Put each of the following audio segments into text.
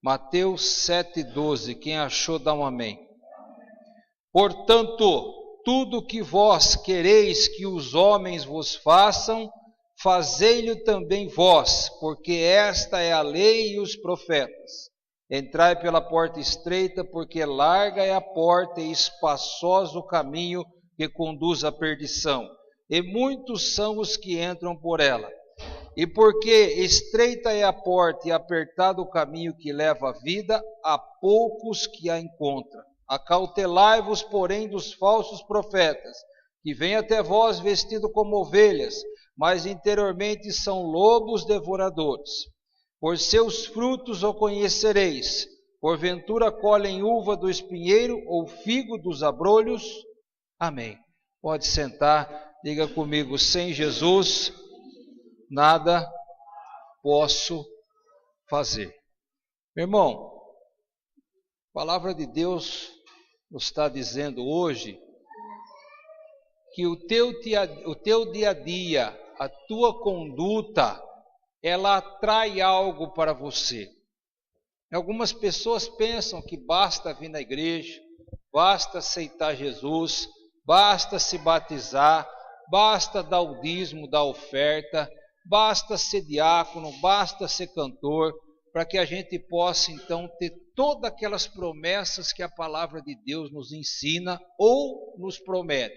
Mateus 7,12. Quem achou, dá um amém. Portanto, tudo que vós quereis que os homens vos façam, fazei-lhe também vós, porque esta é a lei e os profetas. Entrai pela porta estreita, porque larga é a porta e espaçoso o caminho que conduz à perdição, e muitos são os que entram por ela. E porque estreita é a porta e apertado o caminho que leva à vida, há poucos que a encontram. Acautelai-vos, porém, dos falsos profetas, que vêm até vós vestidos como ovelhas, mas interiormente são lobos devoradores. Por seus frutos o conhecereis. Porventura colhem uva do espinheiro ou figo dos abrolhos? Amém. Pode sentar, diga comigo: sem Jesus nada posso fazer. Meu irmão, a palavra de Deus nos está dizendo hoje que o teu dia a dia, a tua conduta, ela atrai algo para você. Algumas pessoas pensam que basta vir na igreja, basta aceitar Jesus, basta se batizar, basta dar o dízimo, dar oferta, basta ser diácono, basta ser cantor, para que a gente possa então ter todas aquelas promessas que a palavra de Deus nos ensina ou nos promete.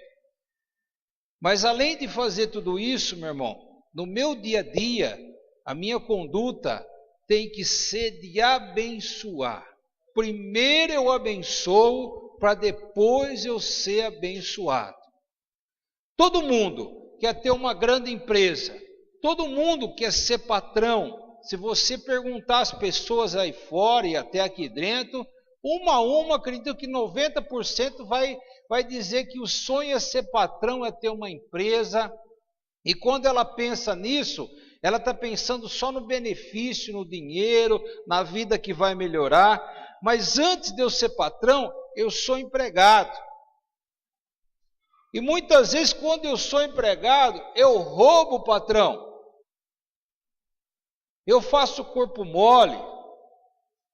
Mas além de fazer tudo isso, meu irmão, no meu dia a dia, a minha conduta tem que ser de abençoar. Primeiro eu abençoo, para depois eu ser abençoado. Todo mundo quer ter uma grande empresa, todo mundo quer ser patrão. Se você perguntar às pessoas aí fora e até aqui dentro, uma a uma, acredito que 90% vai dizer que o sonho é ser patrão, é ter uma empresa. E quando ela pensa nisso, ela está pensando só no benefício, no dinheiro, na vida que vai melhorar. Mas antes de eu ser patrão, eu sou empregado. E muitas vezes, quando eu sou empregado, eu roubo o patrão. Eu faço corpo mole.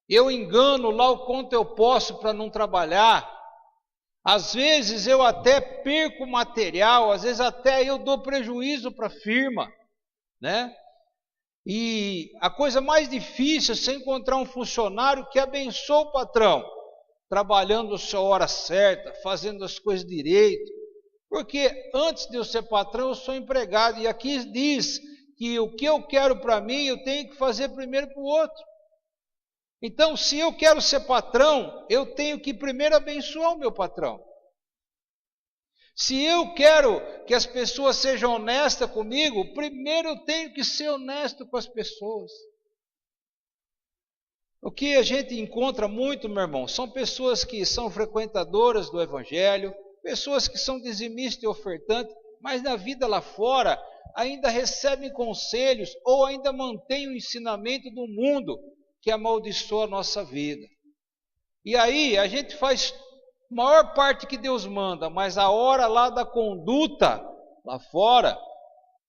Eu engano lá o quanto eu posso para não trabalhar. Às vezes eu até perco material, às vezes até eu dou prejuízo para a firma, né? E a coisa mais difícil é você encontrar um funcionário que abençoa o patrão, trabalhando a sua hora certa, fazendo as coisas direito. Porque antes de eu ser patrão, eu sou empregado. E aqui diz que o que eu quero para mim, eu tenho que fazer primeiro para o outro. Então, se eu quero ser patrão, eu tenho que primeiro abençoar o meu patrão. Se eu quero que as pessoas sejam honestas comigo, primeiro eu tenho que ser honesto com as pessoas. O que a gente encontra muito, meu irmão, são pessoas que são frequentadoras do Evangelho, pessoas que são dizimistas e ofertantes, mas na vida lá fora ainda recebem conselhos ou ainda mantêm o ensinamento do mundo que amaldiçoa a nossa vida. E aí a gente faz a maior parte que Deus manda, mas a hora lá da conduta, lá fora,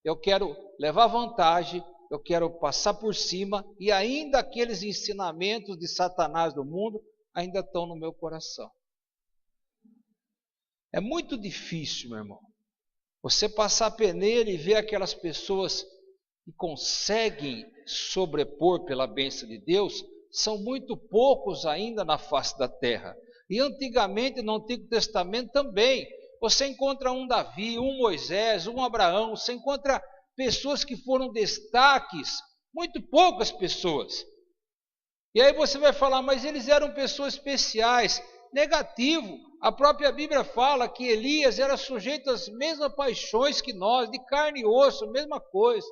eu quero levar vantagem, eu quero passar por cima, e ainda aqueles ensinamentos de Satanás do mundo ainda estão no meu coração. É muito difícil, meu irmão, você passar a peneira e ver aquelas pessoas que conseguem sobrepor pela bênção de Deus, são muito poucos ainda na face da terra. E antigamente, no Antigo Testamento também, você encontra um Davi, um Moisés, um Abraão, você encontra pessoas que foram destaques, muito poucas pessoas. E aí você vai falar, mas eles eram pessoas especiais. Negativo, a própria Bíblia fala que Elias era sujeito às mesmas paixões que nós, de carne e osso, a mesma coisa.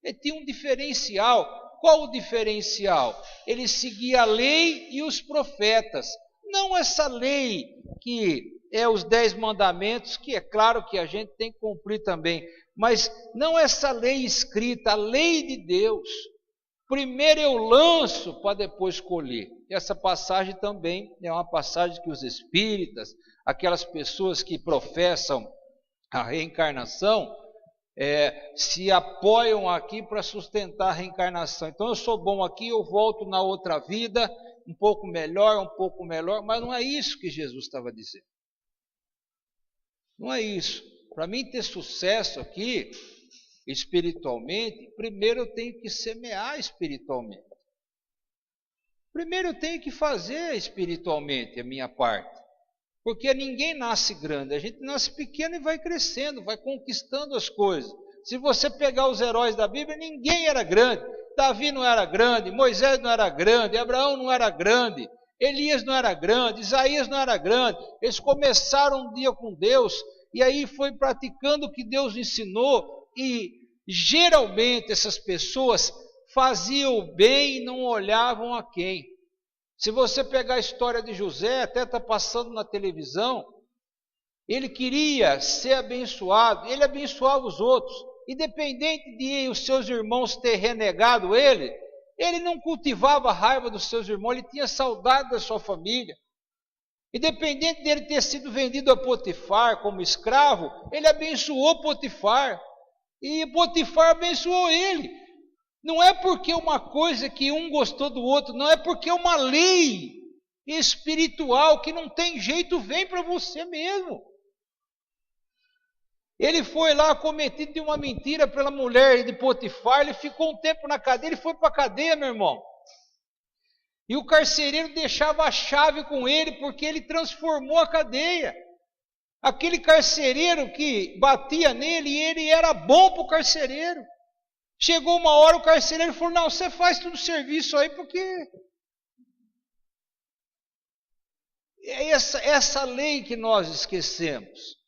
Ele tinha um diferencial. Qual o diferencial? Ele seguia a lei e os profetas. Não essa lei que é os 10 mandamentos, que é claro que a gente tem que cumprir também, mas não essa lei escrita, a lei de Deus. Primeiro eu lanço para depois colher. Essa passagem também é uma passagem que os espíritas, aquelas pessoas que professam a reencarnação, se apoiam aqui para sustentar a reencarnação. Então eu sou bom aqui, eu volto na outra vida um pouco melhor, mas não é isso que Jesus estava dizendo. Não é isso. Para mim ter sucesso aqui, espiritualmente, primeiro eu tenho que semear espiritualmente. Primeiro eu tenho que fazer espiritualmente a minha parte. Porque ninguém nasce grande, a gente nasce pequeno e vai crescendo, vai conquistando as coisas. Se você pegar os heróis da Bíblia, ninguém era grande. Davi não era grande, Moisés não era grande, Abraão não era grande, Elias não era grande, Isaías não era grande. Eles começaram um dia com Deus e aí foi praticando o que Deus ensinou e geralmente essas pessoas faziam o bem e não olhavam a quem. Se você pegar a história de José, até está passando na televisão, ele queria ser abençoado, ele abençoava os outros. Independente de os seus irmãos ter renegado ele não cultivava a raiva dos seus irmãos, ele tinha saudade da sua família. Independente dele ter sido vendido a Potifar como escravo, ele abençoou Potifar. E Potifar abençoou ele. Não é porque uma coisa que um gostou do outro, não é porque uma lei espiritual que não tem jeito vem para você mesmo. Ele foi lá cometido de uma mentira pela mulher de Potifar, ele ficou um tempo na cadeia, ele foi para a cadeia, meu irmão. E o carcereiro deixava a chave com ele porque ele transformou a cadeia. Aquele carcereiro que batia nele, ele era bom para o carcereiro. Chegou uma hora, o carcereiro falou, não, você faz tudo serviço aí, porque é essa lei que nós esquecemos.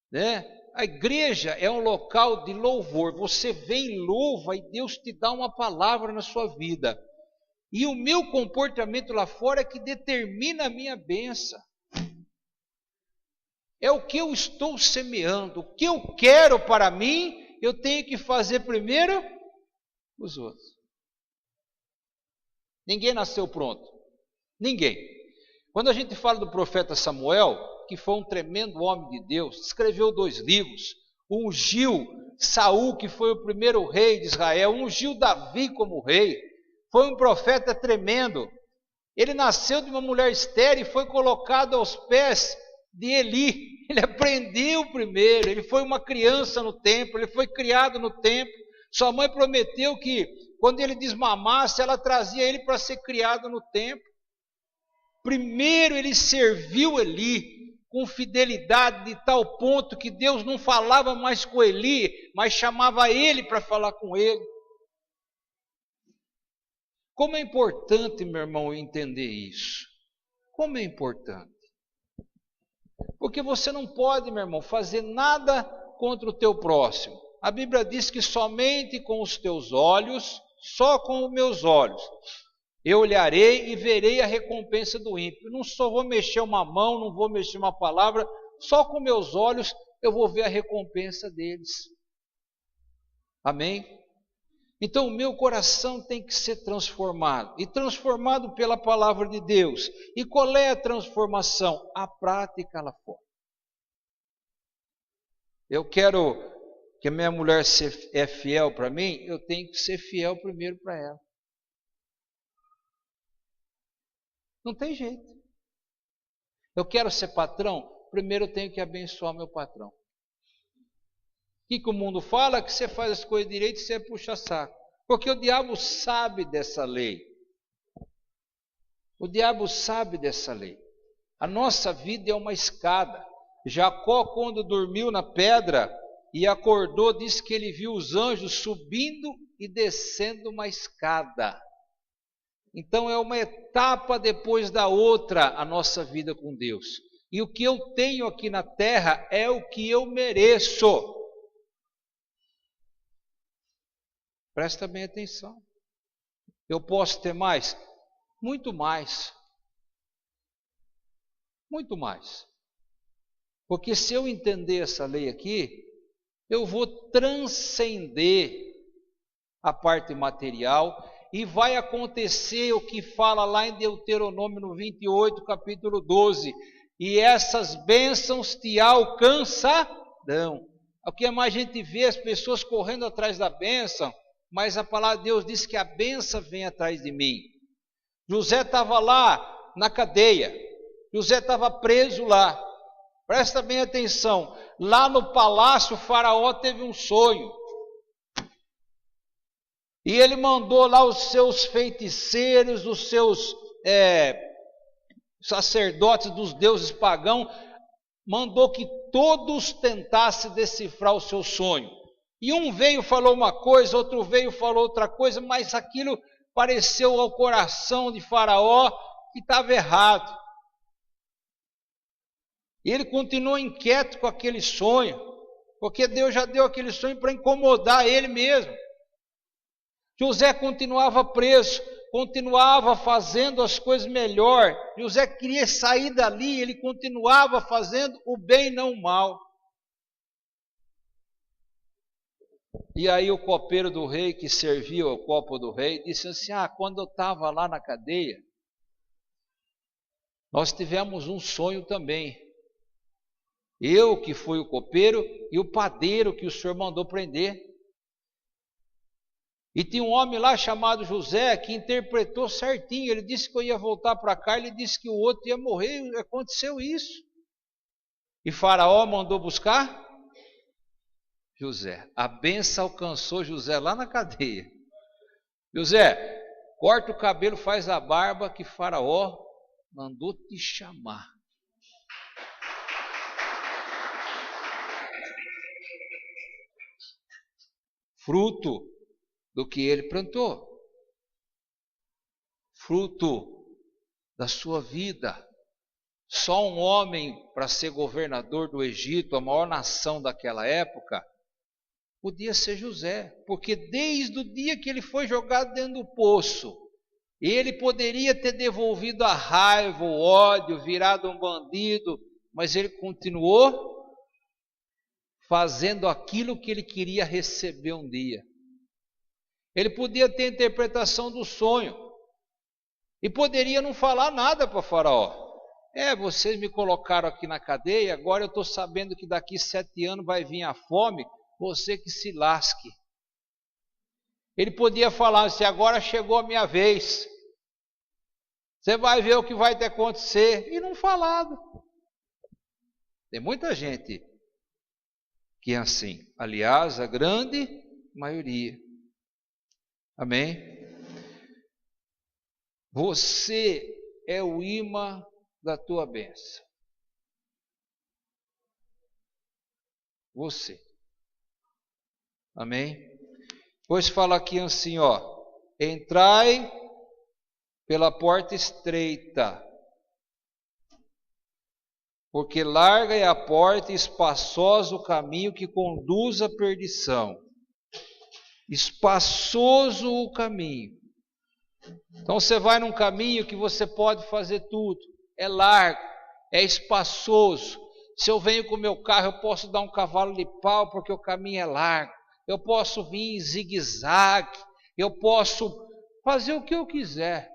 Né? A igreja é um local de louvor. Você vem e louva e Deus te dá uma palavra na sua vida. E o meu comportamento lá fora é que determina a minha bênção. É o que eu estou semeando. O que eu quero para mim, eu tenho que fazer primeiro os outros. Ninguém nasceu pronto. Ninguém. Quando a gente fala do profeta Samuel, que foi um tremendo homem de Deus, escreveu 2 livros, ungiu Saul, que foi o primeiro rei de Israel, ungiu Davi como rei, foi um profeta tremendo. Ele nasceu de uma mulher estéril e foi colocado aos pés de Eli. Ele aprendeu primeiro, ele foi uma criança no templo, ele foi criado no templo. Sua mãe prometeu que quando ele desmamasse, ela trazia ele para ser criado no templo. Primeiro ele serviu Eli com fidelidade de tal ponto que Deus não falava mais com Eli, mas chamava ele para falar com ele. Como é importante, meu irmão, entender isso. Como é importante. Porque você não pode, meu irmão, fazer nada contra o teu próximo. A Bíblia diz que somente com os teus olhos, só com os meus olhos, eu olharei e verei a recompensa do ímpio. Não só vou mexer uma mão, não vou mexer uma palavra, só com meus olhos eu vou ver a recompensa deles. Amém? Então o meu coração tem que ser transformado, e transformado pela palavra de Deus. E qual é a transformação? A prática lá fora. Eu quero que a minha mulher é fiel para mim, eu tenho que ser fiel primeiro para ela. Não tem jeito. Eu quero ser patrão, primeiro eu tenho que abençoar meu patrão. O que o mundo fala? Que você faz as coisas direito e você puxa saco. Porque o diabo sabe dessa lei. O diabo sabe dessa lei. A nossa vida é uma escada. Jacó, quando dormiu na pedra e acordou, disse que ele viu os anjos subindo e descendo uma escada. Então é uma etapa depois da outra a nossa vida com Deus. E o que eu tenho aqui na terra é o que eu mereço. Presta bem atenção. Eu posso ter mais? Muito mais. Muito mais. Porque se eu entender essa lei aqui, eu vou transcender a parte material e vai acontecer o que fala lá em Deuteronômio no 28, capítulo 12. E essas bênçãos te alcançarão. O que mais a gente vê as pessoas correndo atrás da bênção, mas a palavra de Deus diz que a bênção vem atrás de mim. José estava lá na cadeia, José estava preso lá. Presta bem atenção, lá no palácio o faraó teve um sonho. E ele mandou lá os seus feiticeiros, os seus sacerdotes dos deuses pagãos, mandou que todos tentassem decifrar o seu sonho. E um veio e falou uma coisa, outro veio e falou outra coisa, mas aquilo pareceu ao coração de Faraó que estava errado. E ele continuou inquieto com aquele sonho, porque Deus já deu aquele sonho para incomodar ele mesmo. José continuava preso, continuava fazendo as coisas melhor. José queria sair dali, ele continuava fazendo o bem, não o mal. E aí o copeiro do rei, que servia o copo do rei, disse assim, quando eu estava lá na cadeia, nós tivemos um sonho também. Eu, que fui o copeiro, e o padeiro que o senhor mandou prender. E tinha um homem lá chamado José que interpretou certinho. Ele disse que eu ia voltar para cá, ele disse que o outro ia morrer. Aconteceu isso. E Faraó mandou buscar José. A bênção alcançou José lá na cadeia. José, corta o cabelo, faz a barba, que Faraó mandou te chamar. Fruto do que ele plantou, fruto da sua vida. Só um homem para ser governador do Egito, a maior nação daquela época, podia ser José, porque desde o dia que ele foi jogado dentro do poço, ele poderia ter devolvido a raiva, o ódio, virado um bandido, mas ele continuou fazendo aquilo que ele queria receber um dia. Ele podia ter a interpretação do sonho e poderia não falar nada para Faraó. Vocês me colocaram aqui na cadeia, agora eu estou sabendo que daqui 7 anos vai vir a fome, você que se lasque. Ele podia falar assim, agora chegou a minha vez, você vai ver o que vai te acontecer, e não falado. Tem muita gente que é assim, aliás, a grande maioria. Amém? Você é o imã da tua bênção. Você. Amém? Pois fala aqui assim, entrai pela porta estreita, porque larga é a porta e espaçoso o caminho que conduz à perdição. Espaçoso o caminho. Então você vai num caminho que você pode fazer tudo. É largo, é espaçoso. Se eu venho com o meu carro, eu posso dar um cavalo de pau porque o caminho é largo. Eu posso vir em zigue-zague. Eu posso fazer o que eu quiser.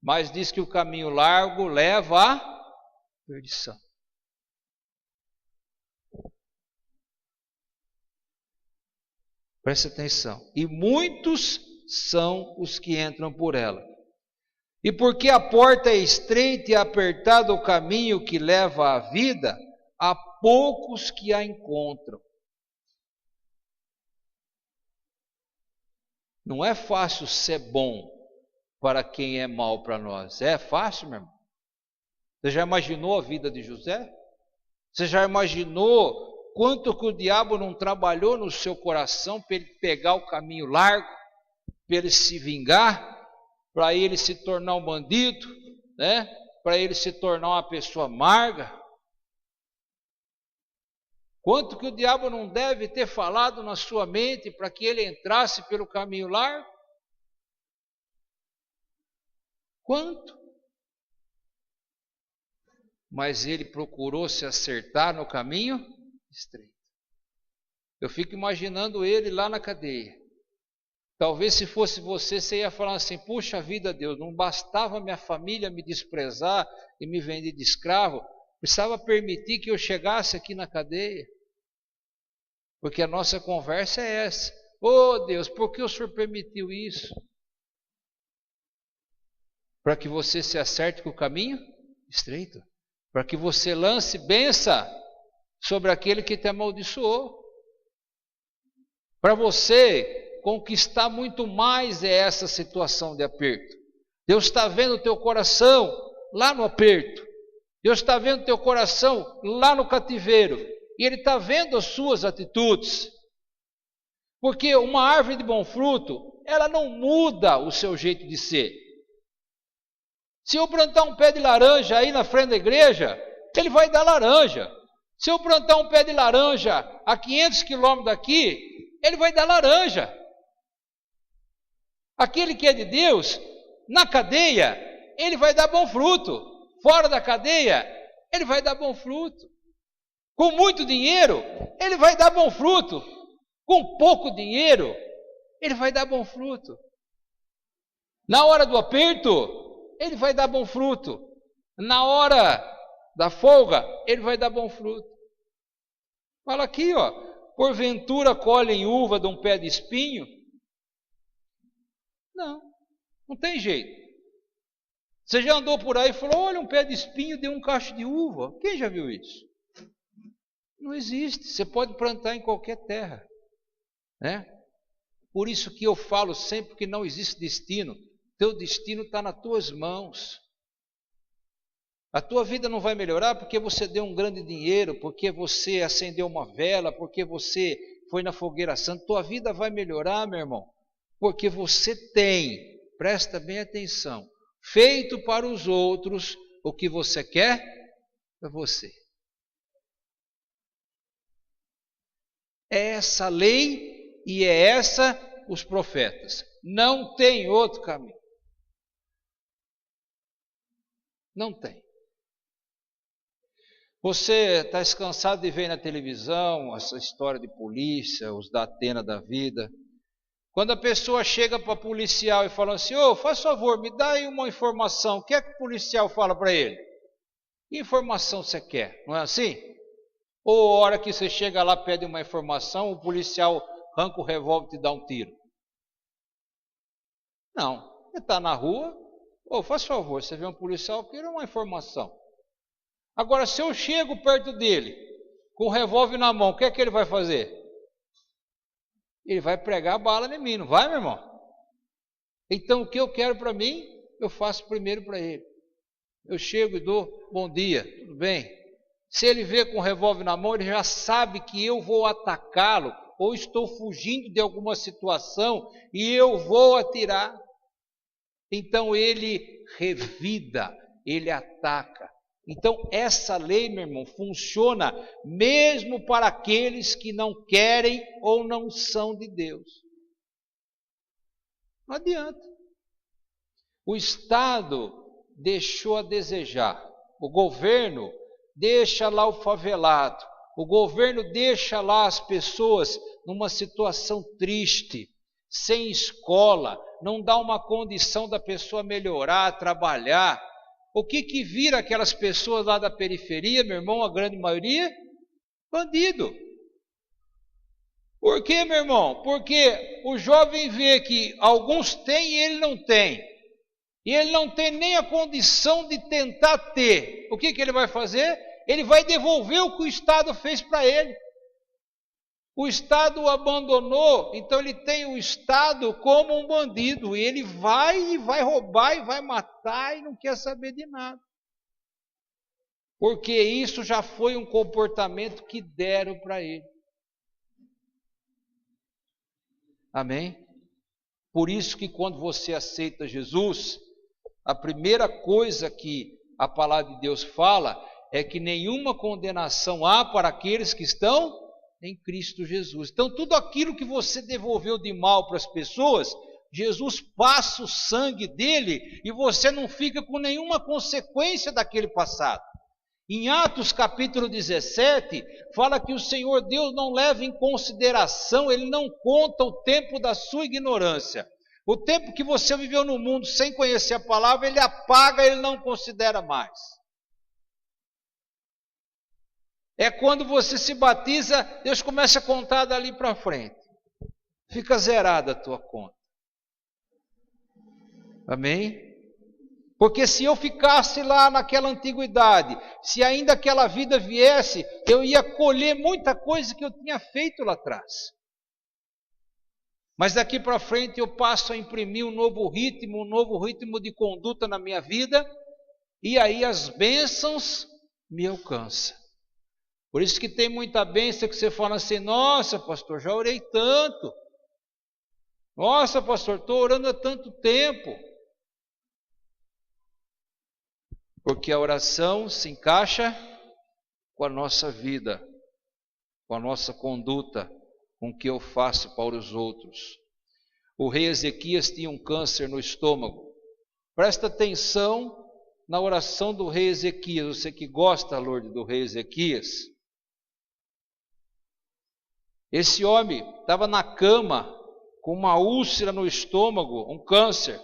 Mas diz que o caminho largo leva à perdição. Preste atenção. E muitos são os que entram por ela. E porque a porta é estreita e apertado o caminho que leva à vida, há poucos que a encontram. Não é fácil ser bom para quem é mal para nós. É fácil, meu irmão? Você já imaginou a vida de José? Você já imaginou quanto que o diabo não trabalhou no seu coração para ele pegar o caminho largo, para ele se vingar, para ele se tornar um bandido, né? Para ele se tornar uma pessoa amarga? Quanto que o diabo não deve ter falado na sua mente para que ele entrasse pelo caminho largo? Quanto? Mas ele procurou se acertar no caminho estreito. Eu fico imaginando ele lá na cadeia. Talvez se fosse você, você ia falar assim, puxa vida, Deus, não bastava minha família me desprezar e me vender de escravo, precisava permitir que eu chegasse aqui na cadeia. Porque a nossa conversa é essa. Oh Deus, por que o Senhor permitiu isso? para que você se acerte com o caminho estreito, para que você lance bênção sobre aquele que te amaldiçoou. Para você conquistar muito mais essa situação de aperto. Deus está vendo o teu coração lá no aperto. Deus está vendo o teu coração lá no cativeiro. E Ele está vendo as suas atitudes. Porque uma árvore de bom fruto, ela não muda o seu jeito de ser. Se eu plantar um pé de laranja aí na frente da igreja, ele vai dar laranja. Se eu plantar um pé de laranja a 500 quilômetros daqui, ele vai dar laranja. Aquele que é de Deus, na cadeia, ele vai dar bom fruto. Fora da cadeia, ele vai dar bom fruto. Com muito dinheiro, ele vai dar bom fruto. Com pouco dinheiro, ele vai dar bom fruto. Na hora do aperto, ele vai dar bom fruto. Na hora da folga, ele vai dar bom fruto. Fala aqui, ó. Porventura colhem uva de um pé de espinho? Não tem jeito. Você já andou por aí e falou, olha, um pé de espinho deu um cacho de uva. Quem já viu isso? Não existe. Você pode plantar em qualquer terra, né? Por isso que eu falo sempre que não existe destino. Teu destino está nas tuas mãos. A tua vida não vai melhorar porque você deu um grande dinheiro, porque você acendeu uma vela, porque você foi na fogueira santa. Tua vida vai melhorar, meu irmão, porque você tem, presta bem atenção, feito para os outros o que você quer para você. É essa a lei e é essa os profetas. Não tem outro caminho. Não tem. Você está cansado de ver na televisão essa história de polícia, os da Atena da vida. Quando a pessoa chega para o policial e fala assim, ô, faz favor, me dá aí uma informação. O que é que o policial fala para ele? Que informação você quer? Não é assim? Ou a hora que você chega lá, pede uma informação, o policial arranca o revólver e te dá um tiro. Não. Você está na rua, ô, faz favor, você vê um policial, eu quero uma informação. Agora, se eu chego perto dele, com o revólver na mão, o que é que ele vai fazer? Ele vai pregar a bala em mim, não vai, meu irmão? Então, o que eu quero para mim, eu faço primeiro para ele. Eu chego e dou bom dia, tudo bem? Se ele vê com o revólver na mão, ele já sabe que eu vou atacá-lo, ou estou fugindo de alguma situação, e eu vou atirar. Então, ele revida, ele ataca. Então, essa lei, meu irmão, funciona mesmo para aqueles que não querem ou não são de Deus. Não adianta. O Estado deixou a desejar. O governo deixa lá o favelado. O governo deixa lá as pessoas numa situação triste, sem escola, não dá uma condição da pessoa melhorar, trabalhar. O que vira aquelas pessoas lá da periferia, meu irmão, a grande maioria? Bandido. Por quê, meu irmão? Porque o jovem vê que alguns têm e ele não tem. E ele não tem nem a condição de tentar ter. O que ele vai fazer? Ele vai devolver o que o Estado fez para ele. O Estado o abandonou, então ele tem o Estado como um bandido. E ele vai roubar e vai matar e não quer saber de nada. Porque isso já foi um comportamento que deram para ele. Amém? Por isso que quando você aceita Jesus, a primeira coisa que a palavra de Deus fala é que nenhuma condenação há para aqueles que estão em Cristo Jesus. Então, tudo aquilo que você devolveu de mal para as pessoas, Jesus passa o sangue dele e você não fica com nenhuma consequência daquele passado. Em Atos capítulo 17, fala que o Senhor Deus não leva em consideração, Ele não conta o tempo da sua ignorância. O tempo que você viveu no mundo sem conhecer a palavra, Ele apaga, Ele não considera mais. É quando você se batiza, Deus começa a contar dali para frente. Fica zerada a tua conta. Amém? Porque se eu ficasse lá naquela antiguidade, se ainda aquela vida viesse, eu ia colher muita coisa que eu tinha feito lá atrás. Mas daqui para frente eu passo a imprimir um novo ritmo de conduta na minha vida, e aí as bênçãos me alcançam. Por isso que tem muita bênção que você fala assim: nossa, pastor, já orei tanto. Nossa, pastor, estou orando há tanto tempo. Porque a oração se encaixa com a nossa vida, com a nossa conduta, com o que eu faço para os outros. O rei Ezequias tinha um câncer no estômago. Presta atenção na oração do rei Ezequias. Você que gosta, Lourdes, do rei Ezequias. Esse homem estava na cama com uma úlcera no estômago, um câncer.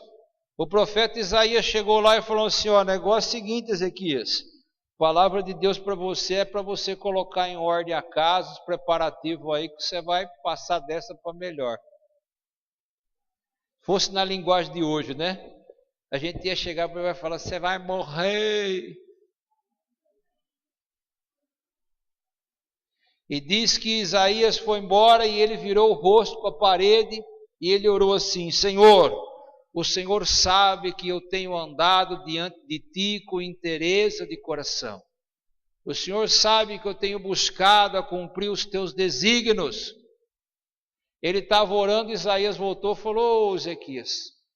O profeta Isaías chegou lá e falou assim: ó, negócio é o seguinte, Ezequias, palavra de Deus para você é para você colocar em ordem a casa, os preparativos aí, que você vai passar dessa para melhor. Fosse na linguagem de hoje, né? A gente ia chegar para ele e falar: você vai morrer. E diz que Isaías foi embora e ele virou o rosto para a parede e ele orou assim: Senhor, o Senhor sabe que eu tenho andado diante de Ti com interesse de coração. O Senhor sabe que eu tenho buscado a cumprir os Teus desígnios. Ele estava orando, Isaías voltou e falou: ô Ezequias,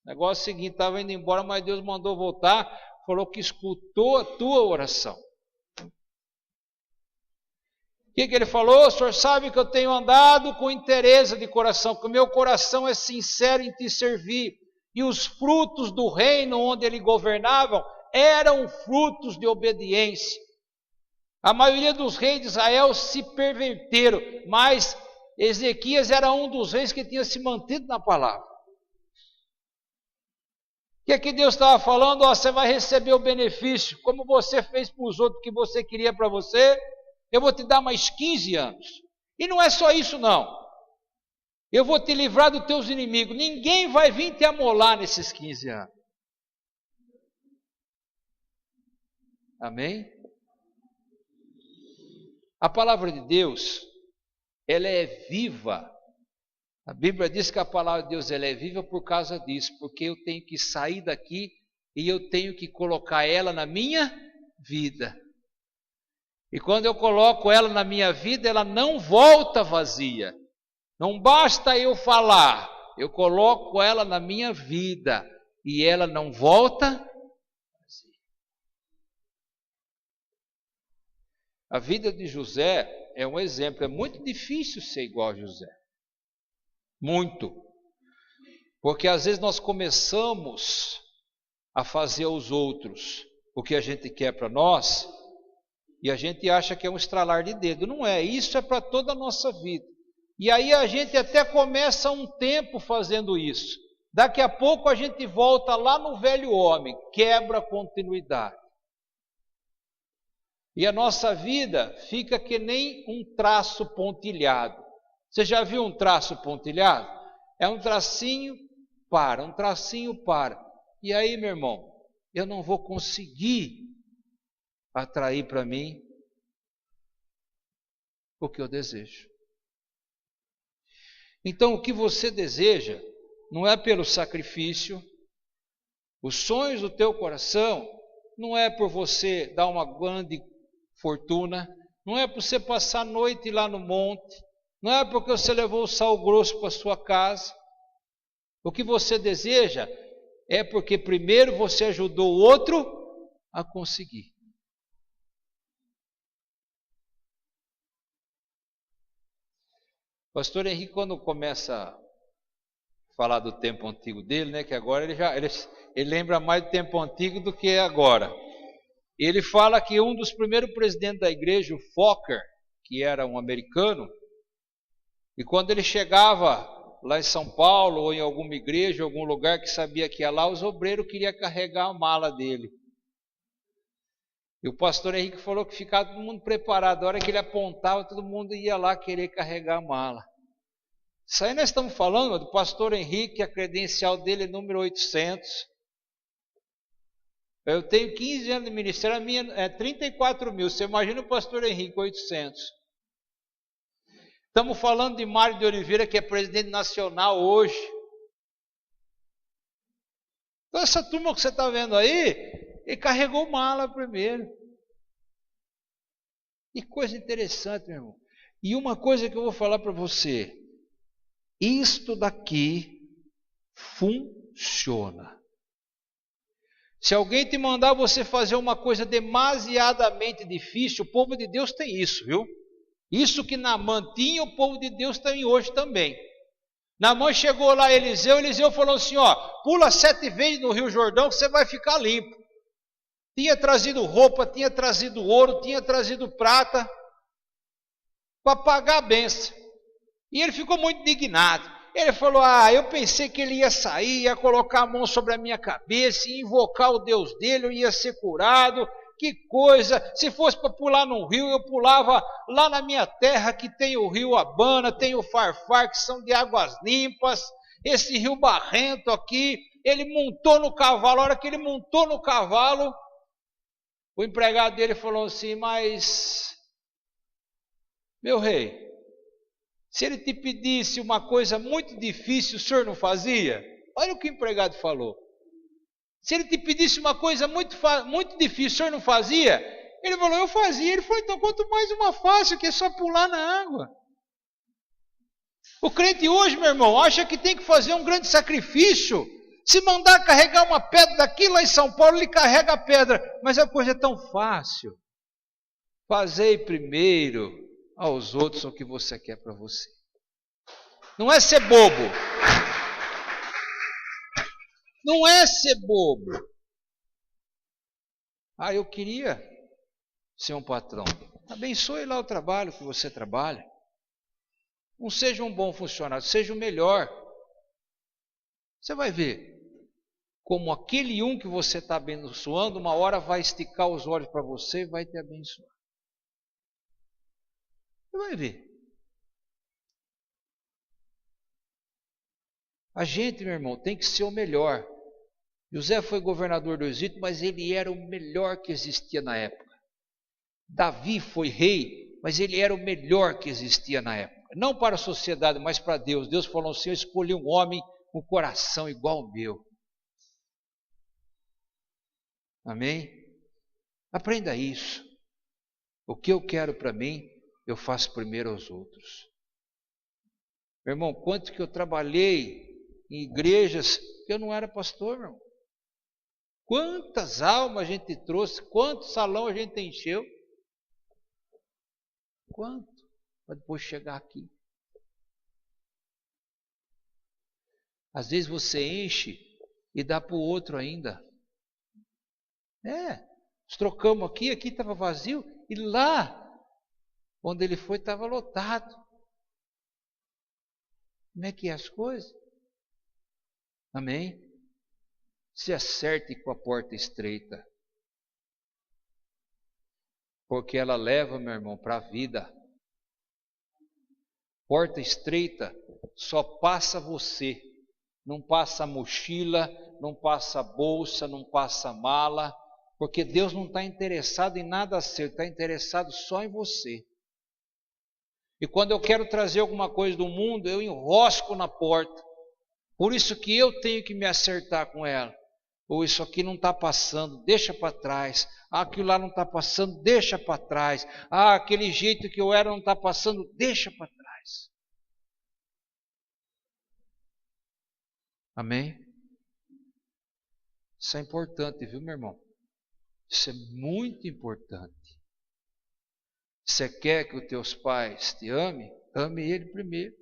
negócio é o seguinte, estava indo embora, mas Deus mandou voltar, falou que escutou a tua oração. O que ele falou? O Senhor sabe que eu tenho andado com interesse de coração, que o meu coração é sincero em Te servir. E os frutos do reino onde ele governava eram frutos de obediência. A maioria dos reis de Israel se perverteram, mas Ezequias era um dos reis que tinha se mantido na palavra. O que Deus estava falando? Ó, você vai receber o benefício, como você fez para os outros que você queria para você, eu vou te dar mais 15 anos. E não é só isso não. Eu vou te livrar dos teus inimigos. Ninguém vai vir te amolar nesses 15 anos. Amém? A palavra de Deus, ela é viva. A Bíblia diz que a palavra de Deus ela é viva por causa disso. Porque eu tenho que sair daqui e eu tenho que colocar ela na minha vida. E quando eu coloco ela na minha vida, ela não volta vazia. Não basta eu falar, eu coloco ela na minha vida e ela não volta vazia. A vida de José é um exemplo, é muito difícil ser igual a José. Muito. Porque às vezes nós começamos a fazer aos outros o que a gente quer para nós e a gente acha que é um estralar de dedo. Não é, isso é para toda a nossa vida. E aí a gente até começa um tempo fazendo isso. Daqui a pouco a gente volta lá no velho homem, quebra a continuidade. E a nossa vida fica que nem um traço pontilhado. Você já viu um traço pontilhado? É um tracinho para, um tracinho para. E aí, meu irmão, eu não vou conseguir atrair para mim o que eu desejo. Então, o que você deseja não é pelo sacrifício, os sonhos do teu coração não é por você dar uma grande fortuna, não é por você passar a noite lá no monte, não é porque você levou o sal grosso para a sua casa. O que você deseja é porque primeiro você ajudou o outro a conseguir. Pastor Henrique, quando começa a falar do tempo antigo dele, né, que agora ele lembra mais do tempo antigo do que agora. Ele fala que um dos primeiros presidentes da igreja, o Fokker, que era um americano, e quando ele chegava lá em São Paulo ou em alguma igreja, algum lugar que sabia que ia lá, os obreiros queriam carregar a mala dele. E o pastor Henrique falou que ficava todo mundo preparado. A hora que ele apontava, todo mundo ia lá querer carregar a mala. Isso aí nós estamos falando do pastor Henrique, a credencial dele é número 800. Eu tenho 15 anos de ministério, a minha é 34 mil. Você imagina o pastor Henrique, 800. Estamos falando de Mário de Oliveira, que é presidente nacional hoje. Então essa turma que você está vendo aí, ele carregou mala primeiro. Que coisa interessante, meu irmão. E uma coisa que eu vou falar para você. Isto daqui funciona. Se alguém te mandar você fazer uma coisa demasiadamente difícil, o povo de Deus tem isso, viu? Isso que Naamã tinha, o povo de Deus tem hoje também. Naamã chegou lá, Eliseu falou assim, ó, pula 7 vezes no Rio Jordão que você vai ficar limpo. Tinha trazido roupa, tinha trazido ouro, tinha trazido prata, para pagar a bênção. E ele ficou muito indignado. Ele falou, eu pensei que ele ia sair, ia colocar a mão sobre a minha cabeça, ia invocar o Deus dele, eu ia ser curado. Que coisa, se fosse para pular num rio, eu pulava lá na minha terra, que tem o rio Abana, tem o Farfar, que são de águas limpas, esse rio barrento aqui. Ele montou no cavalo, a hora que ele montou no cavalo, o empregado dele falou assim, mas, meu rei, se ele te pedisse uma coisa muito difícil, o senhor não fazia? Olha o que o empregado falou. Se ele te pedisse uma coisa muito difícil, o senhor não fazia? Ele falou, eu fazia. Ele falou, então quanto mais uma fácil, que é só pular na água. O crente hoje, meu irmão, acha que tem que fazer um grande sacrifício. Se mandar carregar uma pedra daqui lá em São Paulo, ele carrega a pedra. Mas a coisa é tão fácil. Fazei primeiro aos outros o que você quer para você. Não é ser bobo. Não é ser bobo. Eu queria ser um patrão. Abençoe lá o trabalho que você trabalha. Não seja um bom funcionário, seja o melhor. Você vai ver como aquele que você está abençoando, uma hora vai esticar os olhos para você e vai te abençoar. Você vai ver. A gente, meu irmão, tem que ser o melhor. José foi governador do Egito, mas ele era o melhor que existia na época. Davi foi rei, mas ele era o melhor que existia na época. Não para a sociedade, mas para Deus. Deus falou assim, eu escolhi um homem com coração igual ao meu. Amém? Aprenda isso. O que eu quero para mim, eu faço primeiro aos outros. Meu irmão, quanto que eu trabalhei em igrejas que eu não era pastor, meu irmão. Quantas almas a gente trouxe, quanto salão a gente encheu. Quanto? Para depois chegar aqui. Às vezes você enche e dá para o outro ainda. Nós trocamos aqui estava vazio, e lá onde ele foi estava lotado. Como é que é as coisas? Amém? Se acerte com a porta estreita. Porque ela leva, meu irmão, para a vida. Porta estreita só passa você. Não passa a mochila, não passa a bolsa, não passa a mala. Porque Deus não está interessado em nada seu, está interessado só em você. E quando eu quero trazer alguma coisa do mundo, eu enrosco na porta. Por isso que eu tenho que me acertar com ela. Ou isso aqui não está passando, deixa para trás. Aquilo lá não está passando, deixa para trás. Aquele jeito que eu era não está passando, deixa para trás. Amém? Isso é importante, viu, meu irmão? Isso é muito importante. Você quer que os teus pais te amem? Ame ele primeiro.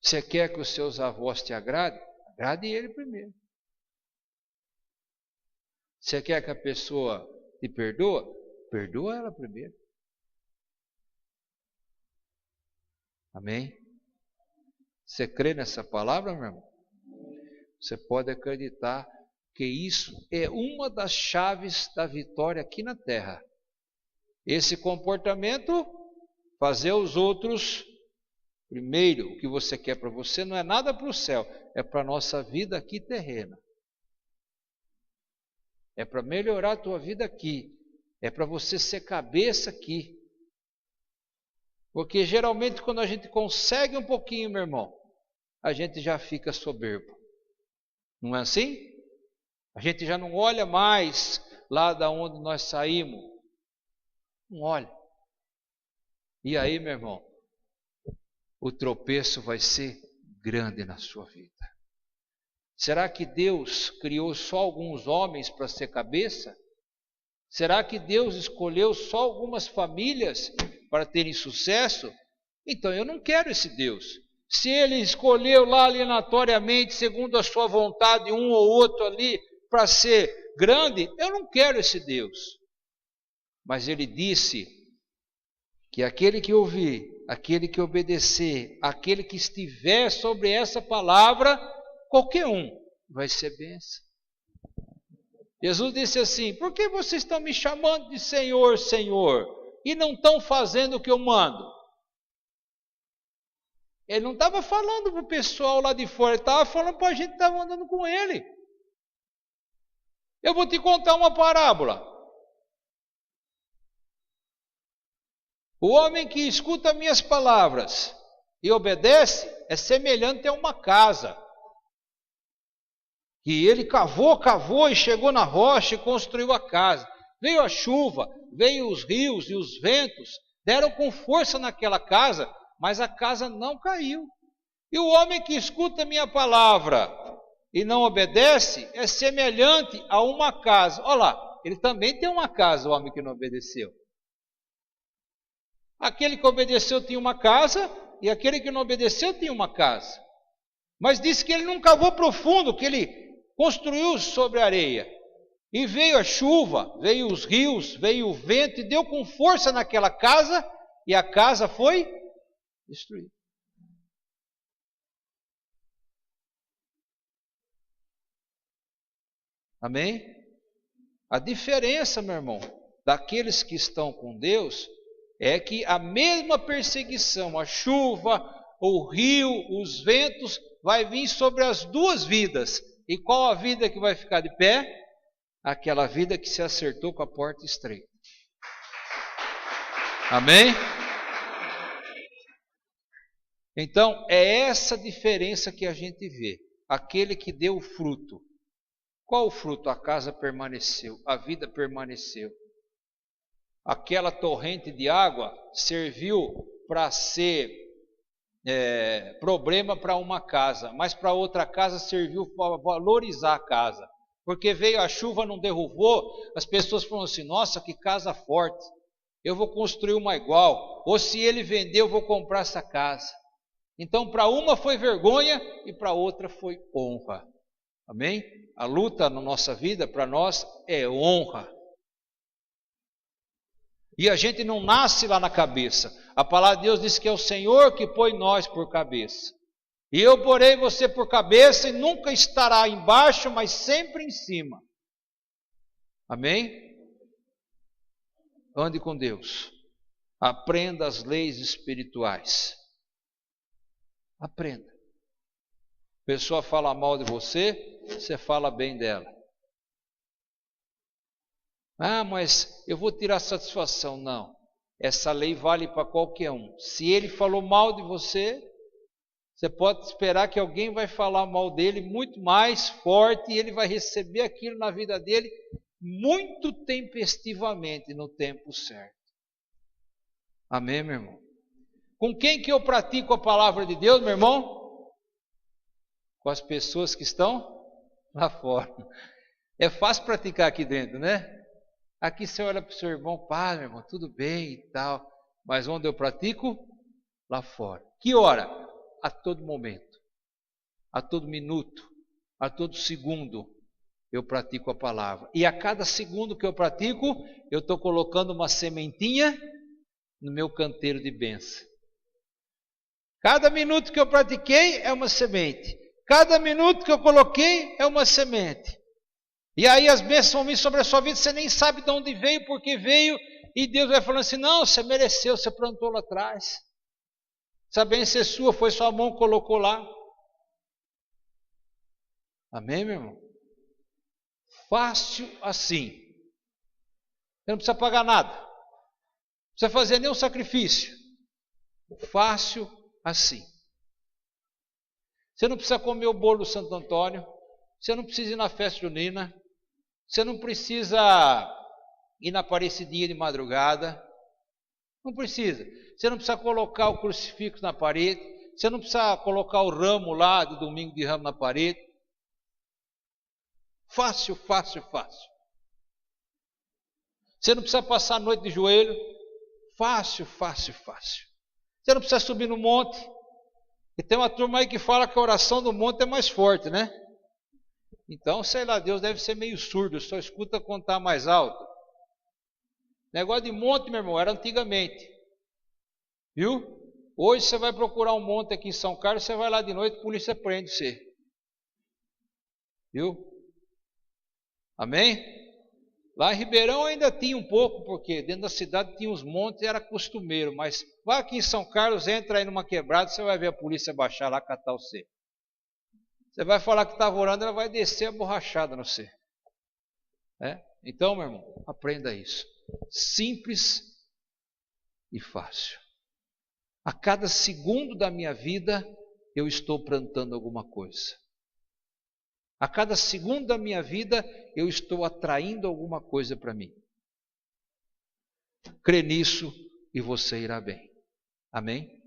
Você quer que os seus avós te agradem? Agrade ele primeiro. Você quer que a pessoa te perdoa? Perdoa ela primeiro. Amém? Você crê nessa palavra, meu irmão? Você pode acreditar que isso é uma das chaves da vitória aqui na terra. Esse comportamento, fazer os outros primeiro. O que você quer para você não é nada para o céu, é para a nossa vida aqui terrena. É para melhorar a tua vida aqui. É para você ser cabeça aqui. Porque geralmente quando a gente consegue um pouquinho, meu irmão, a gente já fica soberbo. Não é assim? A gente já não olha mais lá da onde nós saímos. Não olha. E aí, meu irmão, o tropeço vai ser grande na sua vida. Será que Deus criou só alguns homens para ser cabeça? Será que Deus escolheu só algumas famílias para terem sucesso? Então eu não quero esse Deus. Se Ele escolheu lá aleatoriamente, segundo a sua vontade, um ou outro ali para ser grande, eu não quero esse Deus. Mas Ele disse que aquele que ouvir, aquele que obedecer, aquele que estiver sobre essa palavra, qualquer um vai ser bênção. Jesus disse assim: por que vocês estão me chamando de Senhor, Senhor, e não estão fazendo o que eu mando? Ele não estava falando para o pessoal lá de fora, ele estava falando para a gente que estava andando com ele. Eu vou te contar uma parábola. O homem que escuta minhas palavras e obedece é semelhante a uma casa. Que ele cavou e chegou na rocha e construiu a casa. Veio a chuva, veio os rios e os ventos, deram com força naquela casa, mas a casa não caiu. E o homem que escuta minha palavra e não obedece é semelhante a uma casa. Olha lá, ele também tem uma casa, o homem que não obedeceu. Aquele que obedeceu tinha uma casa e aquele que não obedeceu tinha uma casa. Mas disse que ele não cavou profundo, que ele construiu sobre a areia. E veio a chuva, veio os rios, veio o vento e deu com força naquela casa e a casa foi destruída. Amém? A diferença, meu irmão, daqueles que estão com Deus é que a mesma perseguição, a chuva, o rio, os ventos, vai vir sobre as duas vidas. E qual a vida que vai ficar de pé? Aquela vida que se acertou com a porta estreita. Amém? Então, é essa diferença que a gente vê. Aquele que deu o fruto. Qual o fruto? A casa permaneceu, a vida permaneceu. Aquela torrente de água serviu para ser problema para uma casa, mas para outra casa serviu para valorizar a casa. Porque veio a chuva, não derrubou, as pessoas falam assim: nossa, que casa forte, eu vou construir uma igual, ou se ele vender, eu vou comprar essa casa. Então, para uma foi vergonha e para outra foi honra. Amém? A luta na nossa vida, para nós, é honra. E a gente não nasce lá na cabeça. A palavra de Deus diz que é o Senhor que põe nós por cabeça. E eu porei você por cabeça e nunca estará embaixo, mas sempre em cima. Amém? Ande com Deus. Aprenda as leis espirituais. Aprenda. A pessoa fala mal de você, você fala bem dela. Ah, mas eu vou tirar satisfação. Não. Essa lei vale para qualquer um. Se ele falou mal de você, você pode esperar que alguém vai falar mal dele muito mais forte e ele vai receber aquilo na vida dele muito tempestivamente no tempo certo. Amém, meu irmão? Com quem que eu pratico a palavra de Deus, meu irmão? Com as pessoas que estão lá fora. É fácil praticar aqui dentro, né? Aqui você olha para o seu irmão: pá, meu irmão, tudo bem e tal. Mas onde eu pratico? Lá fora. Que hora? A todo momento, a todo minuto, a todo segundo eu pratico a palavra. E a cada segundo que eu pratico, eu estou colocando uma sementinha no meu canteiro de bênção. Cada minuto que eu pratiquei é uma semente. Cada minuto que eu coloquei é uma semente. E aí as bênçãos vão vir sobre a sua vida, você nem sabe de onde veio, porque veio, e Deus vai falando assim: não, você mereceu, você plantou lá atrás. Essa bênção é sua, foi sua mão que colocou lá. Amém, meu irmão? Fácil assim. Você não precisa pagar nada. Não precisa fazer nenhum sacrifício. Fácil assim. Você não precisa comer o bolo do Santo Antônio. Você não precisa ir na festa junina. Você não precisa ir na Aparecidinha de madrugada. Não precisa. Você não precisa colocar o crucifixo na parede. Você não precisa colocar o ramo lá de domingo de ramo na parede. Fácil, fácil, fácil. Você não precisa passar a noite de joelho. Fácil, fácil, fácil. Você não precisa subir no monte. E tem uma turma aí que fala que a oração do monte é mais forte, né? Então, sei lá, Deus deve ser meio surdo, só escuta contar mais alto. Negócio de monte, meu irmão, era antigamente. Viu? Hoje você vai procurar um monte aqui em São Carlos, você vai lá de noite, a polícia prende você. Viu? Amém? Lá em Ribeirão ainda tinha um pouco, porque dentro da cidade tinha uns montes e era costumeiro. Mas vai aqui em São Carlos, entra aí numa quebrada, você vai ver a polícia baixar lá, catar você. Você vai falar que estava orando, ela vai descer a borrachada no você. Então, meu irmão, aprenda isso. Simples e fácil. A cada segundo da minha vida, eu estou plantando alguma coisa. A cada segundo da minha vida, eu estou atraindo alguma coisa para mim. Crê nisso e você irá bem. Amém?